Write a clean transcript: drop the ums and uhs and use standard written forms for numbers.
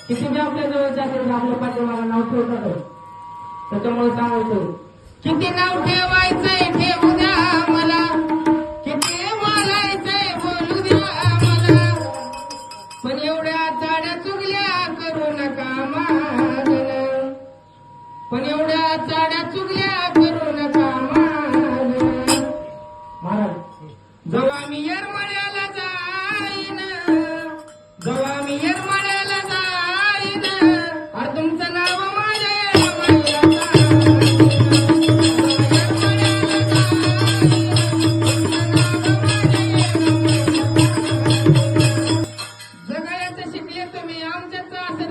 किती बी आपल्या जवळचे असेल आपल्या पाठीमागं नाव ठेवतात. त्याच्यामुळे सांगतो किती नाव ठेवायचंय ठेवू द्या मला, किती बोलायचंय बोलू द्या मला, पण एवढ्या चाड्या चुगल्या करू नका माझं, पण एवढ्या चाड्या चुगल्या करू नका माझं. महाराज जेव्हा मी येरमाळ्याला जाईन, जेव्हा मी येरमाळ्याला जाईन, अरे तुमचं नाव माझ्या येरमाळ्याला जगायचं शिकले तुम्ही आमच्याच असं